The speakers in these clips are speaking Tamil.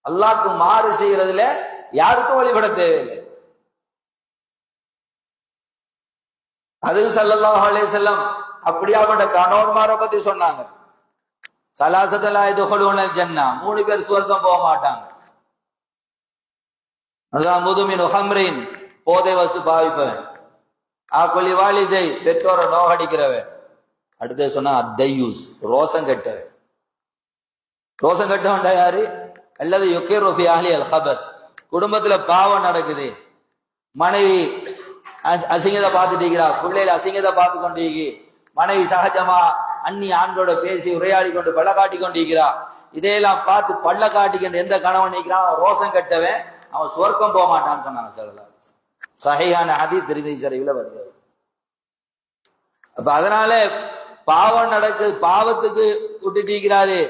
அல்லாஹ்க்கு மாறு செய்யறதுல யாருக்கும் வழிபட தேவையில்லை. அது ஸல்லல்லாஹு அலைஹி வஸல்லம் அப்படியாப்பட்ட கணவன்மாரை பத்தி சொன்னாங்க. ஸலாஸத்துல் லா யதுகுலூனல் ஜன்னah, 3 பேர் சுவர்க்கம் போக மாட்டாங்க. அதான் முதுமின் ஹம்ரின், போதை வஸ்து பாவிப்பவன். ஆக்குலி வாலிதை, பெற்றோரை நோகடிக்கிறவன். அடுத்து சொன்னா அத்தையூஸ், ரோசம் கெட்டவன். ரோசம் கெட்டவன்டா யாரு? அல்லது யுகிரு ஃபி அஹ்லி அல் ஹபஸ், குடும்பத்துல பாவம் நடக்குது, மனைவி அசிங்கத்தை பார்த்துட்டு இருக்கிறா, பிள்ளையில அசிங்கத்தை பார்த்து கொண்டு, மனைவி சகஜமா அந்நி ஆண்களோட பேசி உரையாடி கொண்டு பள்ள காட்டி கொண்டிருக்கிறா, இதையெல்லாம் பார்த்து பள்ள காட்டிக்கொண்டு எந்த கணவன் நிற்கிறான் ரோசம் கட்டவன், அவன் சொர்க்கம் போக மாட்டான்னு சொன்னாங்க. சஹீஹான ஹதீஸ் திருமதி ஷரீஃப்ல வருகிறது. அப்ப அதனால பாவம் நடக்குது, பாவத்துக்கு விட்டுட்டீங்கிறாரு,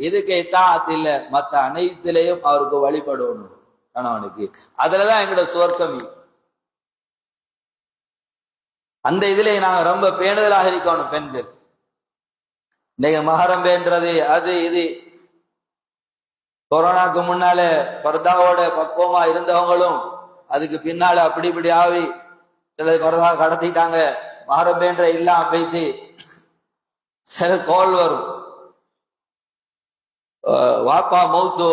இதுக்கு இத்தாஅத் இல்ல, மத்த அனைத்திலையும் அவருக்கு வழிபடணும் கணவனுக்கு. அதுலதான் எங்களோட சொர்க்கம். அந்த இதுல நாங்க ரொம்ப பேணுதலாக இருக்கணும் பெண்கள். இன்னைக்கு மஹரம் வேண்டது அது இது. கொரோனாக்கு முன்னால பர்தாவோட பக்குவமா இருந்தவங்களும் அதுக்கு பின்னால அப்படி இப்படி ஆவி சில பர்தா கடத்திட்டாங்க. மஹரம் வேண்ட இல்லாம போய்த்து சில கோல் வரும், வாப்பா மௌத்தோ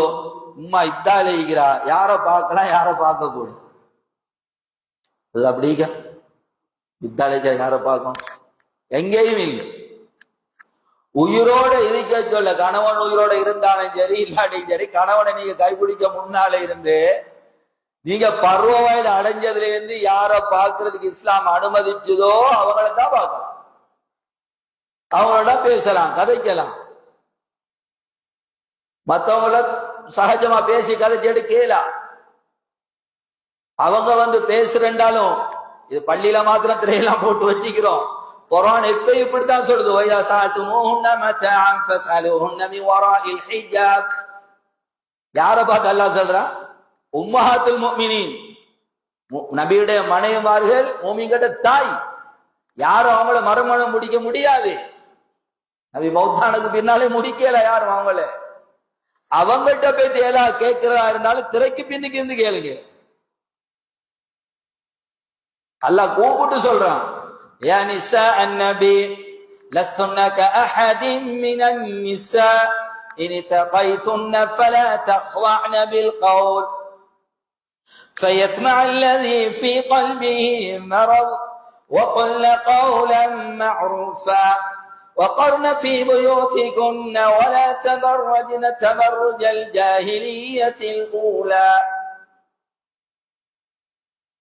உம்மா இத்தாலிக்கிறா, யார பார்க்கலாம் யார பார்க்க கூடாது. அது அப்படிங்க இத்தாலிக்க யார பார்க்கணும்? எங்கேயும் இல்லை. உயிரோட இருக்க சொல்ல, கணவன் உயிரோட இருந்தாலும் சரி இல்லாட்டியும் சரி, கணவனை நீங்க கைப்பிடிக்க முன்னால இருந்து நீங்க பருவ வயது அடைஞ்சதுல இருந்து யார பாக்குறதுக்கு இஸ்லாம் அனுமதிச்சதோ அவங்கள தான் பார்க்கலாம், அவங்களோட பேசலாம், கதைக்கலாம். மற்றவங்கள சகஜமா பேசி கதைச்செடு கேலாம். அவங்க பேசுறேன்டாலும் இது பள்ளியில மாத்திரம் திரையெல்லாம் போட்டு வச்சுக்கிறோம். குர்ஆன் எப்ப இப்படித்தான் சொல்லுது, வயா சாத்துமுஹுன்ன மத்ஆன் ஃபஸ்அலுஹுன்ன மின் வராஇல் ஹிஜாப். யார பார்த்து அல்லாஹ் சொல்றான்? உம்மஹாத்துல் முஃமினீன், நபியுடைய மனைவிமார்கள், மூமின்கிட்ட தாய். யாரும் அவங்கள மறுமணம் முடிக்க முடியாது. நபி மௌத்தானுக்கு பின்னாலே முடிக்கல யாரும் அவங்கள. அவங்கள்ட்ட போய் தேலா கேட்கிறதா இருந்தாலும் திரைக்கு பின்னுக்கு இருந்து கேளுங்க. அல்லாஹ் கூப்பிட்டு சொல்றான், யா நிஸா அன்-நபி லஸ்துன்ன கஅஹதின் மினன் நிஸா இன் தகைதுன்ன ஃபலா தக்லஅன பில் கௌல் فيطمع الذي في قلبه مرض وقلن قولا معروفا وقرن في بيوتكن ولا تبرجن تبرج الجاهلية الأولى.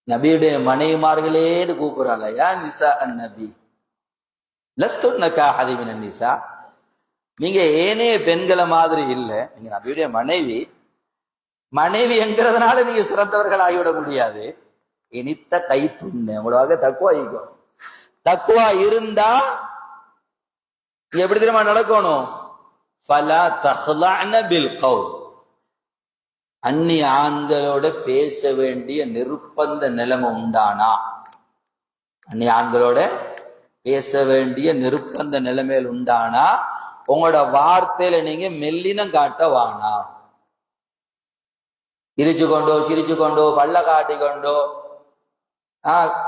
நபியுடைய மனைவிமார்களே கூப்பிடுறாங்க, யா நிஸா அன்-நபி லஸ்துன்ன கஅஹதி மினன் நிஸா, நீங்க ஏனைய பெண்களை மாதிரி இல்லை, நீங்க நபியுடைய மனைவி. மனைவி என்கிறதுனால நீங்க சிறந்தவர்கள் ஆகிவிட முடியாது. இனித்த கை துண்ண உங்களாக தக்குவா ஈக்கும். தக்குவா இருந்தா எப்படி தெரியுமா நடக்கணும்? ஃபலா தக்லஅன பில் கௌல், அந்நிய ஆண்களோட பேச வேண்டிய நிர்பந்த நிலைமை உண்டானா, அந்நிய ஆண்களோட பேச வேண்டிய நிர்பந்த நிலைமையில் உண்டானா உங்களோட வார்த்தையில நீங்க மெல்லினம் காட்ட வானா. இரிச்சு கொண்டோ சிரிச்சு கொண்டோ பல்ல காட்டி கொண்டோ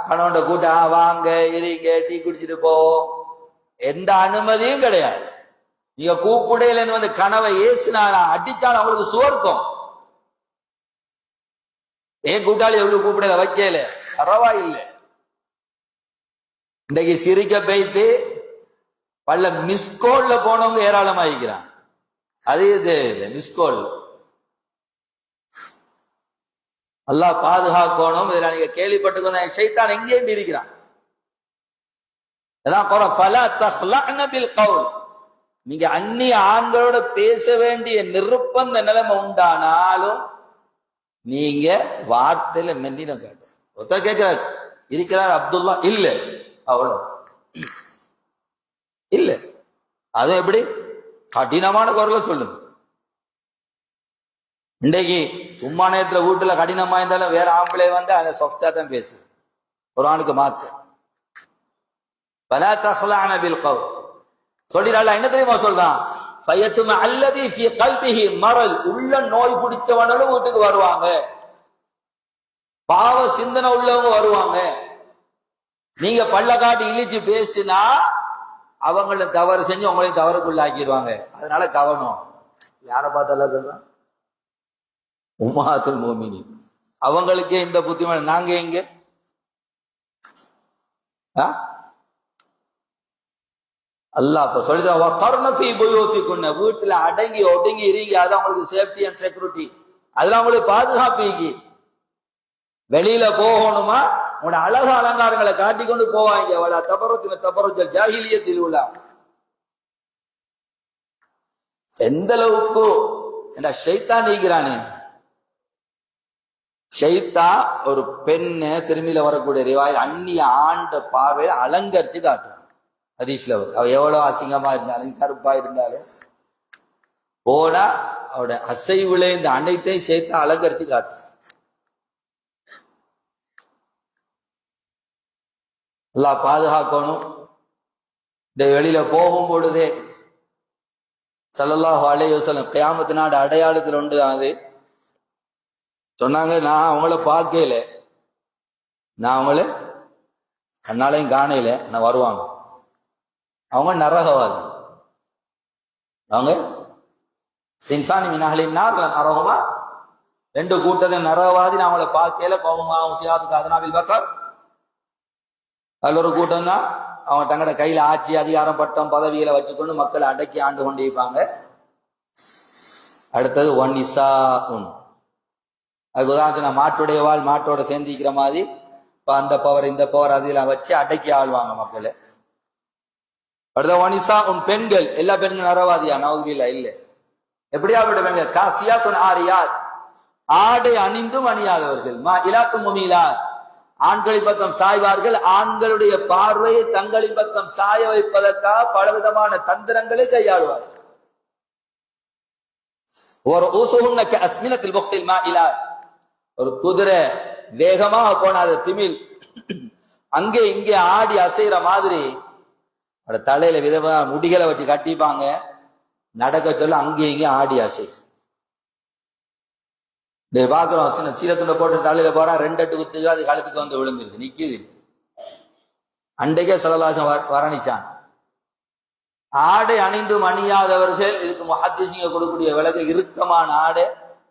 கணவன் கூட்ட வாங்க இருங்க டீ குடிச்சிட்டு போ, எந்த அனுமதியும் கிடையாது. நீங்க கூப்பிடையில கனவை ஏசினாரா அடித்தாலும் அவங்களுக்கு சுவர்க்கம். ஏன் கூட்டாளி எவ்வளவு கூப்பிடல வைக்கல பரவாயில்ல. இன்றைக்கு சிரிக்க போய்த்து பல மிஸ்கோல்ல போனவங்க ஏராளமாயிக்கிறான். அது மிஸ்கோல் அல்லாஹ் பாதுகாக்கணும். இதுல நீங்க கேள்விப்பட்டு ஷைத்தான் எங்கே இருக்கிறான். நீங்க அந்நிய ஆண்களோட பேச வேண்டிய நிர்பந்த நிலைமை உண்டானாலும் நீங்க வார்த்தையில மெல்லினம் கேட்டு. ஒருத்தர் கேட்கிறார், இருக்கிறார் அப்துல்லா, இல்ல அவ்வளவு இல்ல. அதுவும் எப்படி கடினமான குரல சொல்லுங்க. இன்றைக்கு சும்மா நேரத்துல வீட்டுல கடினமா இருந்தாலும் வேற ஆம்பளை அந்த சாஃப்டா தான் பேசு. ஒரு ஆணுக்கு மாத்து பலா தக்லஅன பில் கௌல் சொல்லிடல. என்ன தெரியுமா சொல்றான்? ஃபயத்தும அல்லதி ஃபீ கல்பிஹி மரல், உள்ள நோய் பிடிச்சவனும் வீட்டுக்கு வருவாங்க, பாவ சிந்தனை உள்ளவங்க வருவாங்க. நீங்க பல்ல காட்டி இழிச்சு பேசினா அவங்கள தவறு செஞ்சு உங்களையும் தவறுக்குள்ளாக்கிடுவாங்க. அதனால கவனம். யாரை பார்த்தாலும் சொல்றான் உம்மாத்துல் மோமினீன், அவங்களுக்கே இந்த புத்திமதி. நாங்க எங்க அல்லாஹ் இப்ப சொல்லிதான் வீட்டுல அடங்கி ஒடுங்கி இருங்க, அது அவங்களுக்கு சேஃப்டி அண்ட் செக்யூரிட்டி, அதுல அவங்களுக்கு பாதுகாப்பு. வெளியில போகணுமா உன அழகு அலங்காரங்களை காட்டிக்கொண்டு போவாங்க. அவள தபரத்தின தபரஜல் ஜாஹிலியத்தில் உள்ள எந்த அளவுக்கு என்ன ஷைத்தான் நீக்கிறானே. ஷைத்தா ஒரு பெண்ணை திரும்பியில வரக்கூடிய ரிவாய் அந்நிய ஆண்ட பார்வையில அலங்கரிச்சு காட்டும். ஹதீஸ்ல அவ எவ்வளவு அசிங்கமா இருந்தாலும் கருப்பா இருந்தாலும் போனா அவட அசைவுல இந்த அனைத்தையும் ஷைத்தா அலங்கரிச்சு காட்டும். அல்லாஹ் பாதுகாக்கணும். இந்த வெளியில போகும் பொழுதே ஸல்லல்லாஹு அலைஹி வஸல்லம் கியாமத் நாடு அடையாளத்தில் உண்டு அது சொன்னாங்க. நான் அவங்கள பார்க்கல, நான் அவங்கள கண்ணாலையும் காணையில, நான் வருவாங்க. அவங்க நரகவாதி, அவங்க சின்சானி மினாலின் நரகமா, ரெண்டு கூட்டத்தை நரகவாதி. நான் அவங்கள பார்க்கல. கோபமாவும் சியாதுக்கு அதனாவில் பக்கர் அதுல ஒரு கூட்டம் தான். அவங்க தங்களோட கையில ஆட்சி அதிகாரம் பட்டம் பதவிகளை வச்சுக்கொண்டு மக்களை அடக்கி ஆண்டு கொண்டு இருப்பாங்க. அடுத்தது ஒன் இசா உன், அதுக்கு உதாரணம் மாட்டுடைய வாழ் மாட்டோட சேர்ந்திக்கிற மாதிரி இப்ப அந்த பவர் இந்த பவர் அதெல்லாம் வச்சு அடக்கி ஆள்வாங்க மக்களை. அடுத்த ஒன் இசா உன், பெண்கள். எல்லா பெண்களும் நரவாதியா? நவுதுபில்லா இல்ல. எப்படியாப்பட்ட பெண்கள்? காசியாத்துன் ஆரியாத், ஆடை அணிந்தும் அணியாதவர்கள். மா இலாத்தும் முமீலாத், ஆண்களின் பக்கம் சாய்வார்கள். ஆண்களுடைய பார்வையை தங்களின் பக்கம் சாய வைப்பதற்காக பலவிதமான தந்திரங்களை கையாளுவார்கள். ஒரு ஊசுஹுன்னக அஸ்மினத்தில் புக்தில் மாஇலாத், ஒரு குதிரை வேகமாக போனாத திமில் அங்கே இங்கே ஆடி அசைற மாதிரி தலையில விதமா முடிகளை வச்சு கட்டிப்பாங்க. நடக்க சொல்ல அங்கே இங்கே ஆடி அசை. பாக்குறோம் சீலத்துண்ட போட்டு தலையில போறா, 2 குத்துக்கு அது கழுத்துக்கு வந்து விழுந்துருது, நிக்குது. அன்றைக்கே சலலாசம் வர்ணிச்சான். ஆடை அணிந்தும் அணியாதவர்கள், இதுக்கு முஹத்திஸிங்க கொடுக்கக்கூடிய விளக்கு இறுக்கமான ஆடை,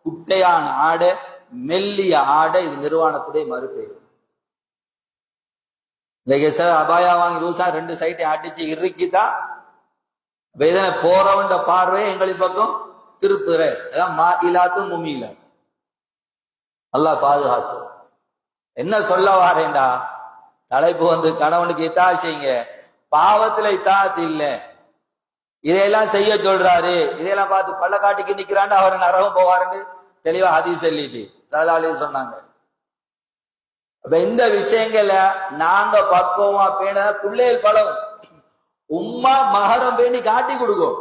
குட்டையான ஆடை, மெல்லிய ஆடை, இது நிர்வாணத்துடைய மறுபெயர். இன்னைக்கு சார் அபாயா வாங்கி லூசா 2 சைட்டை அடிச்சு இறுக்கிதான் இதனை போறவன்ற பார்வையை எங்களின் பக்கம் திருப்புற. அதான் மா இலாத்தும் முமியில. அல்லாஹ் பாதுகாத்து. என்ன சொல்ல வாரேண்டா, தலைப்பு வந்து கணவனுக்கு இத்தா செய்யுங்க, பாவத்துல இத்தாத்து இல்ல, இதையெல்லாம் செய்ய சொல்றாரு. இதையெல்லாம் பார்த்து பள்ள காட்டிக்கு நிக்கிறான்னு அவரை நரகம் போவாருன்னு தெளிவா ஹதீஸ் சொல்லிட்டு ஸல்லல்லாஹு அலைஹி வஸல்லம் சொன்னாங்க. அப்ப இந்த விஷயங்கள நாங்க பக்குவமா பேண பிள்ளைகள் பழம் உம்மா மகரம் பேணி காட்டி கொடுக்கும்.